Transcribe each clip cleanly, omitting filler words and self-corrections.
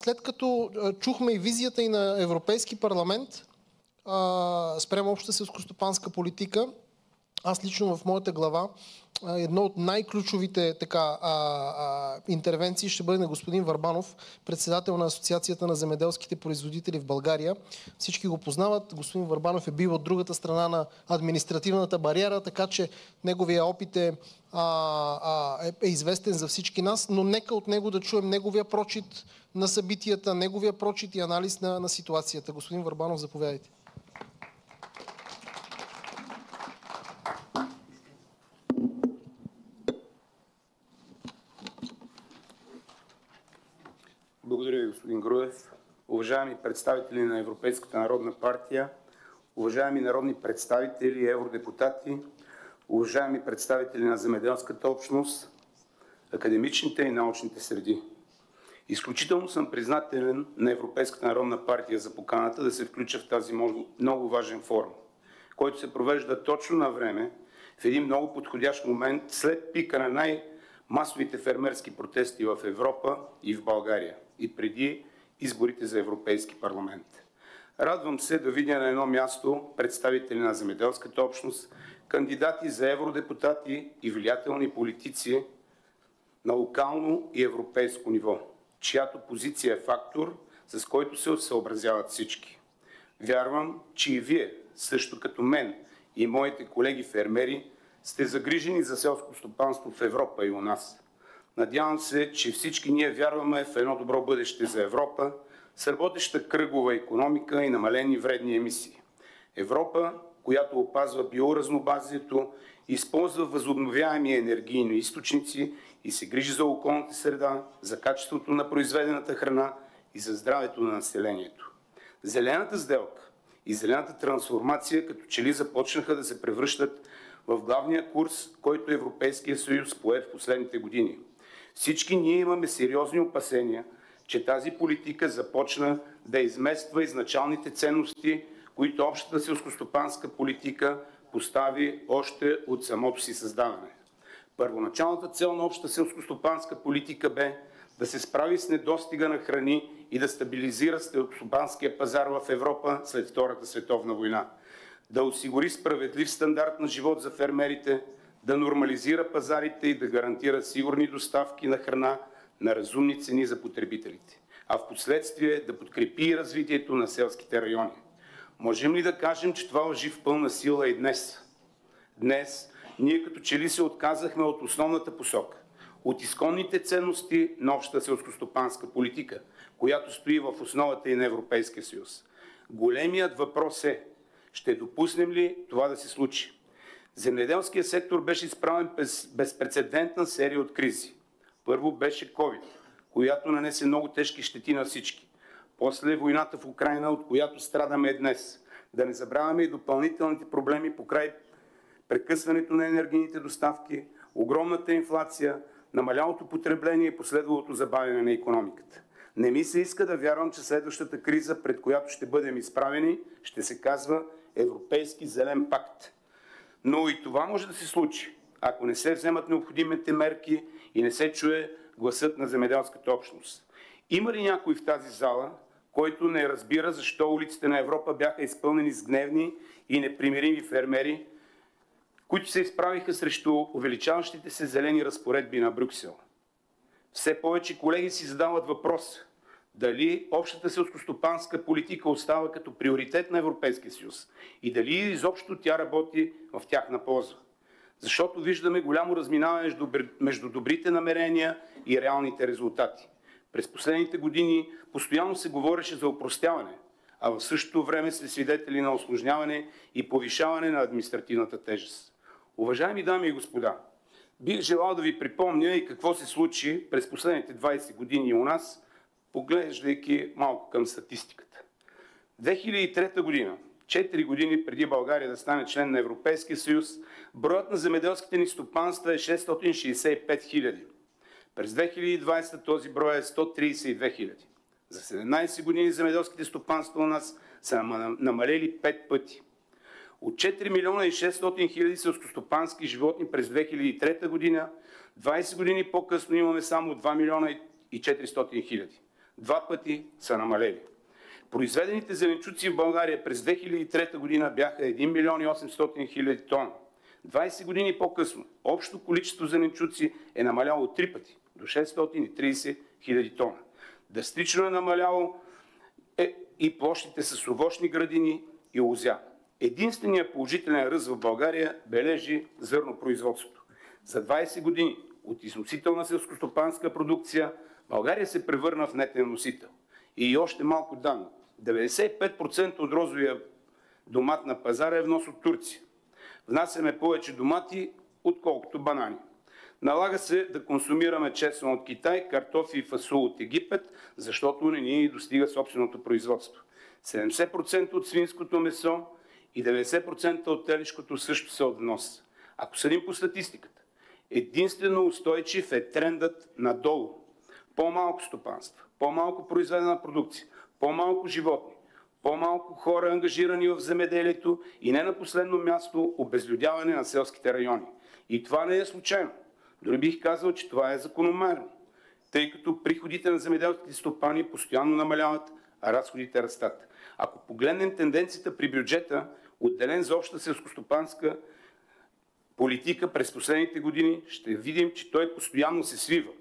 след като чухме и визията и на Европейски парламент спрямо общата селскостопанска политика, аз лично в моята глава едно от най-ключовите интервенции ще бъде на господин Върбанов, председател на Асоциацията на земеделските производители в България. Всички го познават. Господин Върбанов е бил от другата страна на административната бариера, така че неговия опит е известен за всички нас, но нека от него да чуем неговия прочит на събитията, неговия прочит и анализ на ситуацията. Господин Върбанов, заповядайте. Благодаря ви, господин Груев. Уважаеми представители на Европейската народна партия, уважаеми народни представители, евродепутати, уважаеми представители на земеделската общност, академичните и научните среди. Изключително съм признателен на Европейската народна партия за поканата да се включа в тази много важен форум, който се провежда точно на време, в един много подходящ момент след пика на най-масовите фермерски протести в Европа и в България и преди изборите за Европейски парламент. Радвам се да видя на едно място представители на земеделската общност, кандидати за евродепутати и влиятелни политици на локално и европейско ниво, чиято позиция е фактор, с който се съобразяват всички. Вярвам, че и вие, също като мен и моите колеги фермери, сте загрижени за селско стопанство в Европа и у нас. Надявам се, че всички ние вярваме в едно добро бъдеще за Европа, с работеща кръгова икономика и намалени вредни емисии. Европа, която опазва биоразнообразието, използва възобновяеми енергийни източници и се грижи за околната среда, за качеството на произведената храна и за здравето на населението. Зелената сделка и зелената трансформация като че ли започнаха да се превръщат в главния курс, който Европейския съюз пое в последните години. Всички ние имаме сериозни опасения, че тази политика започна да измества изначалните ценности, които общата селскостопанска политика постави още от самото си създаване. Първоначалната цел на общата селскостопанска политика бе да се справи с недостига на храни и да стабилизира селскостопанския пазар в Европа след Втората световна война, да осигури справедлив стандарт на живот за фермерите, да нормализира пазарите и да гарантира сигурни доставки на храна на разумни цени за потребителите, а в последствие да подкрепи развитието на селските райони. Можем ли да кажем, че това важи в пълна сила и днес? Днес ние като че ли се отказахме от основната посока, от изконните ценности на общата селскостопанска политика, която стои в основата и на Европейския съюз. Големият въпрос е: ще допуснем ли това да се случи? Земеделският сектор беше изправен през безпрецедентна серия от кризи. Първо беше COVID, която нанесе много тежки щети на всички. После войната в Украйна, от която страдаме днес. Да не забравяме и допълнителните проблеми покрай прекъсването на енергийните доставки, огромната инфлация, намалялото потребление и последвалото забавяне на икономиката. Не ми се иска да вярвам, че следващата криза, пред която ще бъдем изправени, ще се казва Европейски зелен пакт. Но и това може да се случи, ако не се вземат необходимите мерки и не се чуе гласът на земеделската общност. Има ли някой в тази зала, който не разбира защо улиците на Европа бяха изпълнени с гневни и непримирими фермери, които се изправиха срещу увеличаващите се зелени разпоредби на Брюксел? Все повече колеги си задават въпрос: дали общата селскостопанска политика остава като приоритет на Европейския съюз и дали изобщо тя работи в тяхна полза. Защото виждаме голямо разминаване между добрите намерения и реалните резултати. През последните години постоянно се говореше за опростяване, а в същото време сме свидетели на усложняване и повишаване на административната тежест. Уважаеми дами и господа, бих желал да ви припомня и какво се случи през последните 20 години у нас, поглеждайки малко към статистиката. 2003 година, 4 години преди България да стане член на Европейския съюз, броят на земеделските ни стопанства е 665 хиляди. През 2020 този брой е 132 хиляди. За 17 години земеделските стопанства у нас са намалели 5 пъти. От 4 милиона и 600 хиляди селскостопански животни през 2003 година, 20 години по-късно имаме само 2 милиона и 400 хиляди. 2 пъти са намалели. Произведените зеленчуци в България през 2003 година бяха 1 милион и 800 хиляди тона. 20 години по-късно общо количество зеленчуци е намаляло 3 пъти до 630 хиляди тона. Драстично е намаляло и площите с овощни градини и лозя. Единственият положителен ръст в България бележи зърнопроизводството. За 20 години от износител на селскостопанска продукция България се превърна в нетен носител. И още малко данни. 95% от розовия домат на пазара е внос от Турция. Внасяме повече домати, отколкото банани. Налага се да консумираме чесън от Китай, картофи и фасул от Египет, защото не ни достига собственото производство. 70% от свинското месо и 90% от телешкото също са от внос. Ако съдим по статистиката, единствено устойчив е трендът надолу. По-малко стопанство, по-малко произведена продукция, по-малко животни, по-малко хора ангажирани в земеделието и не на последно място обезлюдяване на селските райони. И това не е случайно. Дори бих казал, че това е закономерно, тъй като приходите на земеделските стопани постоянно намаляват, а разходите растат. Ако погледнем тенденцията при бюджета, отделен за обща селскостопанска политика през последните години, ще видим, че той постоянно се свива.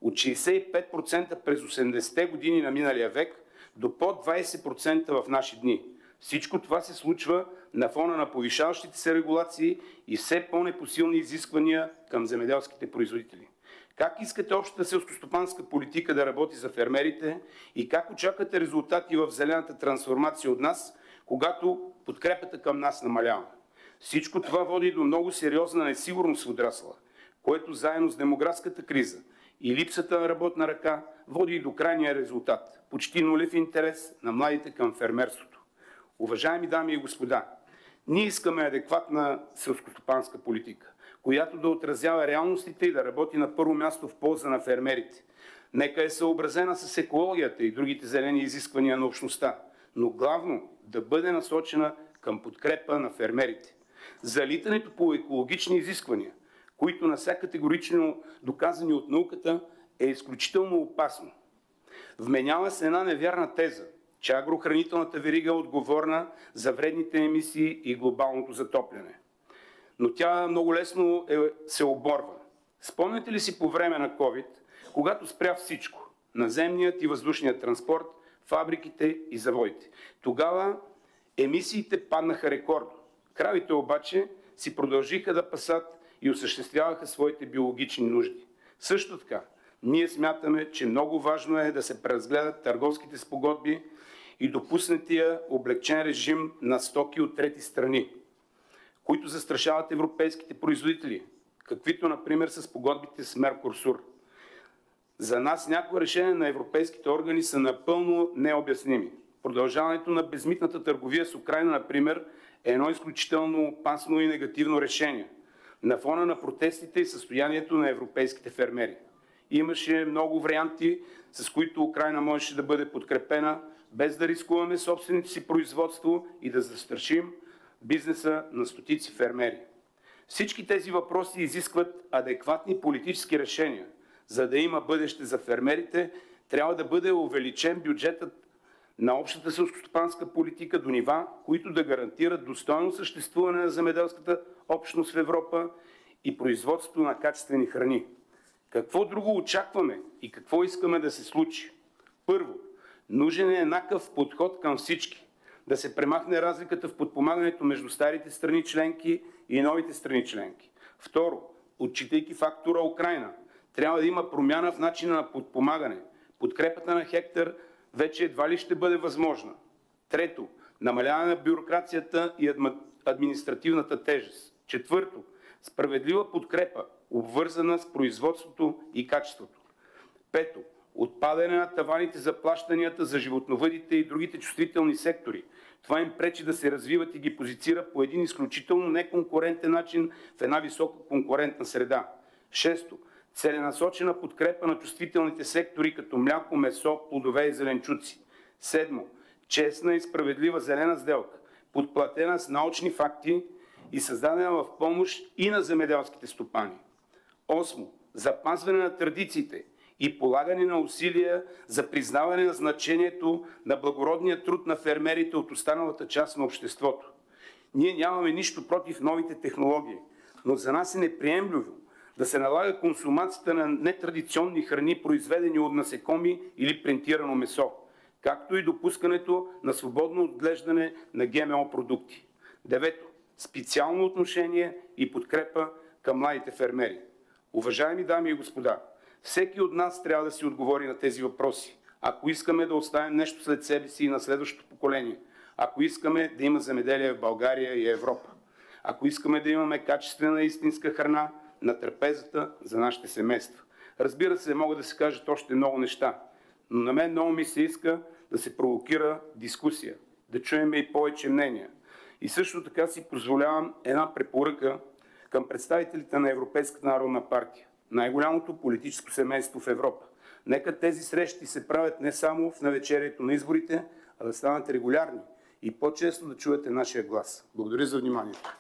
От 65% през 80-те години на миналия век до под 20% в наши дни. Всичко това се случва на фона на повишаващите се регулации и все по-непосилни изисквания към земеделските производители. Как искате общата селскостопанска политика да работи за фермерите и как очаквате резултати в зелената трансформация от нас, когато подкрепата към нас намалява? Всичко това води до много сериозна несигурност в отрасъла, което заедно с демографската криза и липсата на работна ръка води и до крайния резултат – почти нулев интерес на младите към фермерството. Уважаеми дами и господа, ние искаме адекватна селскостопанска политика, която да отразява реалностите и да работи на първо място в полза на фермерите. Нека е съобразена с екологията и другите зелени изисквания на общността, но главно да бъде насочена към подкрепа на фермерите. Залитането по екологични изисквания, които на сега категорично доказани от науката, е изключително опасно. Вменява се една невярна теза, че агрохранителната верига е отговорна за вредните емисии и глобалното затопляне. Но тя много лесно се оборва. Спомняте ли си по време на COVID, когато спря всичко – наземният и въздушният транспорт, фабриките и заводите? Тогава емисиите паднаха рекордно. Кравите обаче си продължиха да пасат и осъществяваха своите биологични нужди. Също така, ние смятаме, че много важно е да се преразгледат търговските спогодби и допуснатия облекчен режим на стоки от трети страни, които застрашават европейските производители, каквито, например, са спогодбите с Меркосур. За нас някои решения на европейските органи са напълно необясними. Продължаването на безмитната търговия с Украйна, например, е едно изключително опасно и негативно решение на фона на протестите и състоянието на европейските фермери. Имаше много варианти, с които Украйна можеше да бъде подкрепена, без да рискуваме собственото си производство и да застрашим бизнеса на стотици фермери. Всички тези въпроси изискват адекватни политически решения. За да има бъдеще за фермерите, трябва да бъде увеличен бюджетът на общата селскостопанска политика до нива, които да гарантират достойно съществуване на земеделската общност в Европа и производство на качествени храни. Какво друго очакваме и какво искаме да се случи? Първо, нужен е еднакъв подход към всички. Да се премахне разликата в подпомагането между старите страни членки и новите страни членки. Второ, отчитайки фактора Украйна, трябва да има промяна в начина на подпомагане. Подкрепата на хектар вече едва ли ще бъде възможна. Трето, намаляване на бюрокрацията и административната тежест. Четвърто, справедлива подкрепа, обвързана с производството и качеството. Пето, отпадане на таваните за плащанията за животновъдите и другите чувствителни сектори. Това им пречи да се развиват и ги позицира по един изключително неконкурентен начин в една високо конкурентна среда. Шесто, целенасочена подкрепа на чувствителните сектори като мляко, месо, плодове и зеленчуци. Седмо, честна и справедлива зелена сделка, подплатена с научни факти и създадена в помощ и на земеделските стопани. Осмо, запазване на традициите и полагане на усилия за признаване на значението на благородния труд на фермерите от останалата част на обществото. Ние нямаме нищо против новите технологии, но за нас е неприемливо да се налага консумацията на нетрадиционни храни, произведени от насекоми или принтирано месо, както и допускането на свободно отглеждане на ГМО продукти. Девето, специално отношение и подкрепа към младите фермери. Уважаеми дами и господа, всеки от нас трябва да си отговори на тези въпроси, ако искаме да оставим нещо след себе си и на следващото поколение, ако искаме да има земеделие в България и Европа, ако искаме да имаме качествена истинска храна на трапезата за нашите семейства. Разбира се, могат да се кажат още много неща, но на мен много ми се иска да се провокира дискусия, да чуем и повече мнения. И също така си позволявам една препоръка към представителите на Европейската народна партия, най-голямото политическо семейство в Европа. Нека тези срещи се правят не само в навечерието на изборите, а да станат регулярни и по-често да чуете нашия глас. Благодаря за вниманието.